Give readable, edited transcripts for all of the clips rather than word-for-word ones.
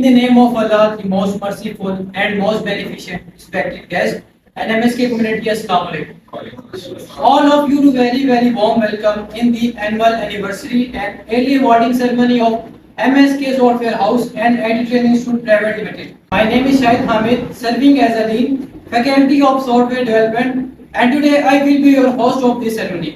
the name of Allah, the most merciful and most beneficent, respected guest, and MSK community, Assalamu alaikum. All of you to very warm welcome in the annual anniversary and early awarding ceremony of MSK Software House and IT Training Institute Private Limited. My name is Shahid Hamid, serving as a Dean, Faculty of Software Development, and today I will be your host of this ceremony.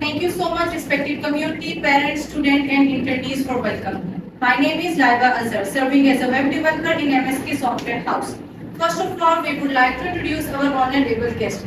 Thank you so much respected community, parents, student and internees for welcome. My name is Laiba Azhar, serving as a web developer in MSK Software House. First of all, we would like to introduce our honorable guest.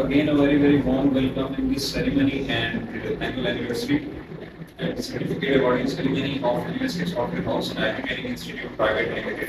Again, a very warm welcome in this ceremony and annual anniversary and certificate awarding ceremony of MSK Software House and IT Training Institute Private Limited.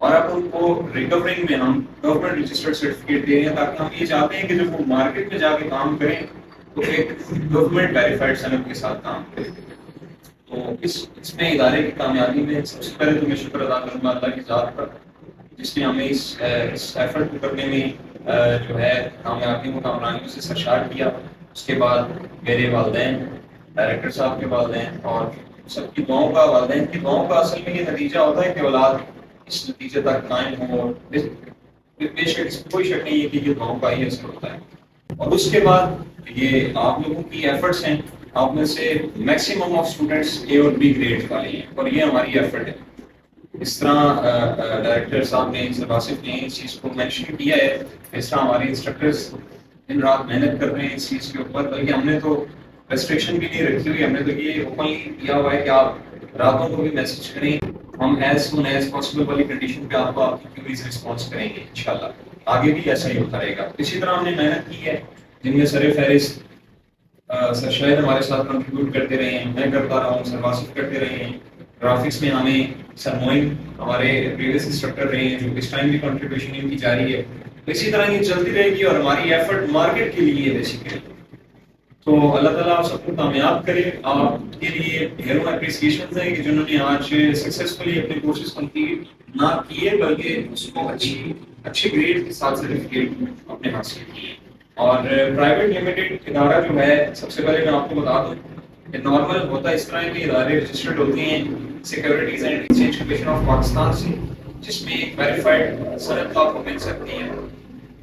اور اب ان کو recovering میں ہم government registered certificate دے رہے ہیں تاکہ ہم یہ چاہتے ہیں کہ جب وہ مارکیٹ میں جا کے کام کریں تو ایک گورنمنٹ ویریفائڈ صنعت کے ساتھ کام کریں. تو اس میں ادارے کی کامیابی میں سب سے پہلے تو میں شکر ادا کروں گا اللہ کی ذات پر جس نے ہمیں اس ایفرٹ کو کرنے میں جو ہے کامیابیوں کامرانیوں سے سرشار کیا. اس کے بعد میرے والدین، ڈائریکٹر صاحب کے والدین اور سب کی دعاؤں کا، والدین کی دعاؤں کا اصل میں یہ نتیجہ ہوتا ہے کہ اولاد اس نتیجے تک قائم ہو. اور بے شک اس کوئی شک نہیں ہے کہ یہ دعاؤں کا ہی اثر ہوتا ہے. اور اس کے بعد یہ آپ لوگوں کی ایفرٹس ہیں. آپ میں سے میکسیمم آف اسٹوڈنٹس اے اور بی گریڈ والے ہیں اور یہ ہماری ایفرٹ ہے. اس طرح ڈائریکٹر صاحب نے، سر آصف نے اس چیز کو مینشن کیا ہے. اس طرح ہمارے انسٹرکٹرز دن رات محنت کر رہے ہیں اس چیز کے اوپر. بلکہ ہم نے تو ریسٹرکشن بھی نہیں رکھی ہوئی، ہم نے تو یہ اوپنلی کیا ہوا ہے کہ آپ راتوں کو بھی میسج کریں. ہم ایز سون ایز پاسبل والی کنڈیشن پہ آپ کو آپ کی کیوریز رسپانس کریں گے انشاءاللہ. آگے بھی ایسا ہی ہوتا رہے گا. اسی طرح ہم نے محنت کی ہے جن میں سر فہرست سر شاہد ہمارے ساتھ کنٹریبیوٹ کرتے رہے ہیں، میں کرتا رہا ہوں، سر واصف کرتے رہے ہیں. گرافکس میں ہمیں سر موئن ہمارے پریویس انسٹرکٹر رہے ہیں جو اس ٹائم بھی کنٹریبیوشن ان کی جاری ہے. اسی طرح یہ چلتی رہے گی اور ہماری ایفرٹ مارکیٹ کے لیے بیسیکلی. تو اللہ تعالیٰ آپ سب کو کامیاب کرے. آپ کے لیے ڈھیروں اپریسیشنز ہیں کہ جنہوں نے آج سکسیزفلی اپنے کورسز کمپلیٹ نہ کیے بلکہ اس کو اچھے گریڈ کے ساتھ سرٹیفکیٹ اپنے حاصل کیے. اور پرائیویٹ لمیٹڈ ادارہ جو ہے، سب سے پہلے میں آپ کو بتا دوں کہ نارمل ہوتا اس طرح کے ادارے رجسٹرڈ ہوتے ہیں securities and exchange commission of Pakistan سے، جس میں ایک ویریفائڈ صنعت آپ کو مل سکتی ہے.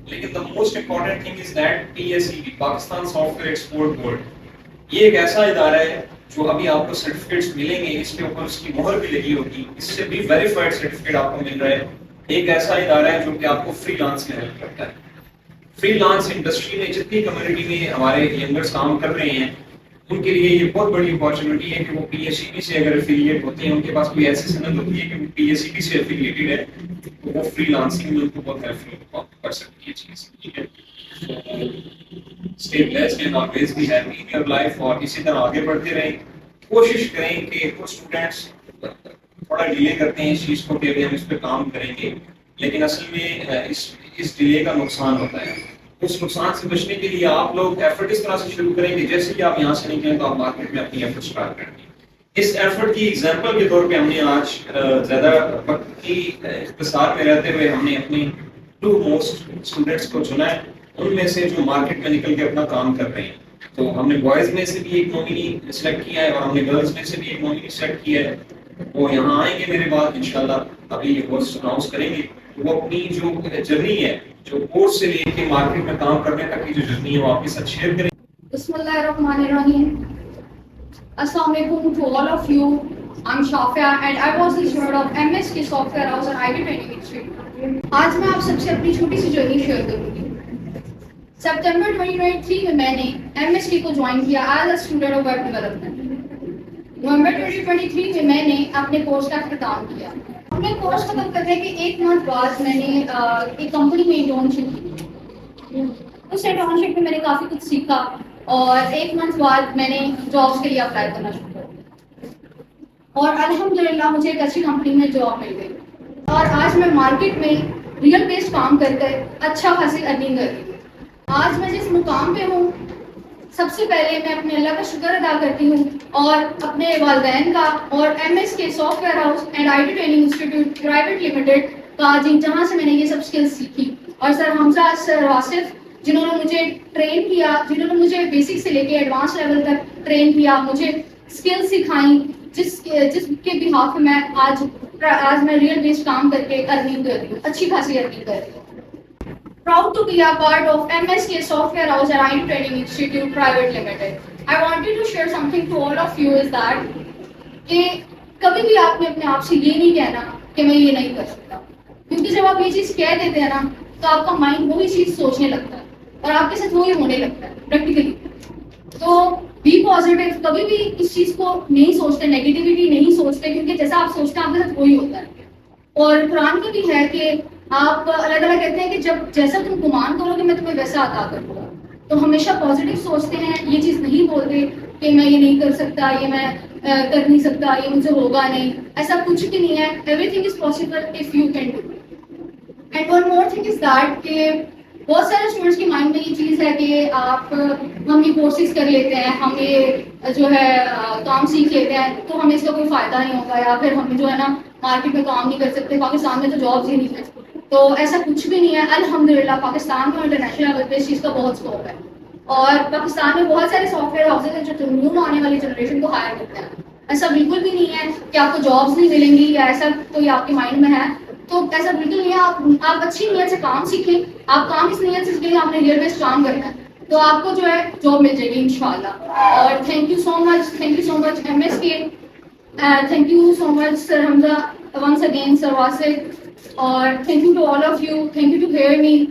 لیکن the most important thing is that PSEB Pakistan soft where export board یہ ایک ایسا ادارہ ہے جو ابھی آپ کو سرٹیفکیٹس ملیں گے، اس کے اوپر اس کی مہر بھی لگی ہوگی، اس سے بھی ویریفائڈ سرٹیفکیٹ آپ کو مل رہا ہے. ایک ایسا ادارہ ہے جو کہ آپ کو فری لانس میں ہیلپ کرتا ہے. فری لانس انڈسٹری میں جتنی کمیونٹی میں ہمارے ینگرز کام کر رہے ہیں ان کے لیے یہ بہت بڑی اپارچونیٹی ہے کہ وہ پی ایس سی بی سے اگر افیلیٹ ہوتے ہیں، ان کے پاس کوئی ایسی سند ہوتی ہے کہ وہ پی ایس سی بی سے افیلیٹڈ ہے تو وہ فری لانسنگ میں ان کو بہت ہیلپ کر سکتی ہے چیز. ٹھیک ہے، stay blessed and always be happy in your life. اور اسی طرح آگے بڑھتے رہیں. کوشش کریں کہ کچھ اسٹوڈنٹس تھوڑا ڈیلے کرتے ہیں اس چیز کو کہ ہم اس پہ کام کریں گے، لیکن اصل میں اس ڈیلے کا نقصان ہوتا ہے. اس نقصان سے بچنے کے لیے آپ لوگ ایفرٹ اس طرح سے شروع کریں کہ جیسے کہ آپ یہاں سے نکلیں تو آپ مارکیٹ میں اپنی ایفرٹ اسٹارٹ کریں گے. اس ایفرٹ کی ایگزامپل کے طور پہ ہم نے آج زیادہ وقت کی اختصار میں رہتے ہوئے ہم نے اپنی 2 موسٹ اسٹوڈنٹس کو چنا ہے، ان میں سے جو مارکیٹ میں نکل کے اپنا کام کر رہے ہیں. تو ہم نے بوائز میں سے بھی ایک نومینی سلیکٹ کیا ہے اور ہم نے گرلز میں سے بھی ایک نومینی سلیکٹ کیا ہے. وہ یہاں آئیں گے میرے بعد انشاءاللہ، ابھی یہ کورس اناؤنس کریں گے. وہ اپنی جو جرنی ہے، جو کورس سے لے کے مارکیٹ میں کام کرنے تک کی جو جرنی ہے وہ آپ کے ساتھ شیئر کریں. بسم اللہ الرحمن الرحیم. السلام علیکم to all of you. I'm Shafia and I was the student of MSK Software House and IT Training Institute. آج میں آپ سب سے اپنی چھوٹی سی جرنی شیئر کروں گی. سپٹمبر 2023 میں میں نے MSK کو جوائن کیا as a student of web development. نومبر 2023 میں میں نے اپنے کورس کا اختتام کیا. اپنے کورس ختم کرنے کے 1 ماہ بعد میں نے ایک کمپنی میں انٹرنشپ کی. اس انٹرنشپ میں میں نے کافی کچھ سیکھا اور 1 ماہ بعد میں نے جابس کے لیے اپلائی کرنا شروع کیا اور الحمدللہ مجھے ایک اچھی کمپنی میں جاب مل گئی اور آج میں مارکیٹ میں ریئل بیسڈ کام کر کر اچھا خاصی ارننگ کر رہی ہوں. آج میں جس مقام پہ ہوں، سب سے پہلے میں اپنے اللہ کا شکر ادا کرتی ہوں اور اپنے والدین کا اور MSK soft where house and IT training institute private limited کا جہاں سے میں نے یہ سب اسکلس سیکھی، اور سر حمزہ، سر واصف جنہوں نے مجھے ٹرین کیا، جنہوں نے مجھے بیسک سے لے کے ایڈوانس لیول تک ٹرین کیا، مجھے اسکل سکھائیں جس کے بہاف میں آج میں ریئل بیسڈ کام کر کے ارننگ کر رہی ہوں، اچھی خاصی ارننگ کر رہی ہوں. Proud to be a part of MSK Software House and IT Training Institute Private Limited. I wanted to share something to all of you is that کہ کبھی بھی آپ نے اپنے آپ سے یہ نہیں کہنا کہ میں یہ نہیں کر سکتا، کیونکہ جب آپ یہ چیز کہہ دیتے ہیں نا تو آپ کا مائنڈ وہی چیز سوچنے لگتا ہے اور آپ کے ساتھ وہی ہونے لگتا ہے پریکٹیکلی. تو بی پازیٹیو، کبھی بھی اس چیز کو نہیں سوچتے، نیگیٹیوٹی نہیں سوچتے، کیونکہ جیسا آپ سوچتے ہیں آپ کے ساتھ وہی ہوتا ہے. اور قرآن میں بھی ہے کہ آپ اللہ تعالیٰ کہتے ہیں کہ جب جیسا تم گمان کرو گے میں تمہیں ویسا عطا کروں گا. تو ہمیشہ پازیٹیو سوچتے ہیں، یہ چیز نہیں بولتے. کہ میں یہ نہیں کر سکتا, یہ میں کر نہیں سکتا, یہ مجھ سے ہوگا نہیں, ایسا کچھ بھی نہیں ہے. Every thing is possible if you can do. And one more thing is that کہ بہت سارے اسٹوڈنٹس کے مائنڈ میں یہ چیز ہے کہ ہم یہ کورسز کر لیتے ہیں, ہم یہ جو ہے کام سیکھ لیتے ہیں تو ہمیں اس کا کوئی فائدہ نہیں ہوگا, یا پھر ہم جو ہے نا مارکیٹ میں کام نہیں کر سکتے, پاکستان میں تو جابس ہی نہیں ہے. تو ایسا کچھ بھی نہیں ہے. الحمدللہ پاکستان میں انٹرنیشنل لیول پہ اس چیز کا بہت اسکوپ ہے, اور پاکستان میں بہت سارے سافٹ ویئر ہاؤسز ہیں جو نیو آنے والی جنریشن کو ہائر کرتے ہیں. ایسا بالکل بھی نہیں ہے کہ آپ کو جابس نہیں ملیں گی یا ایسا کوئی آپ کے مائنڈ میں ہے, تو ایسا بالکل نہیں ہے. آپ اچھی نیت سے کام سیکھیں, آپ کام اس نیت سے سیکھیں آپ نے ریئل بیسڈ کام کرنا ہے, تو آپ کو جو ہے جاب مل جائے گی انشاءاللہ. اور thank you so much M S K, thank you so much sir Hamza once again, sir Wasif, اور thank you to all of you, thank you to hear me.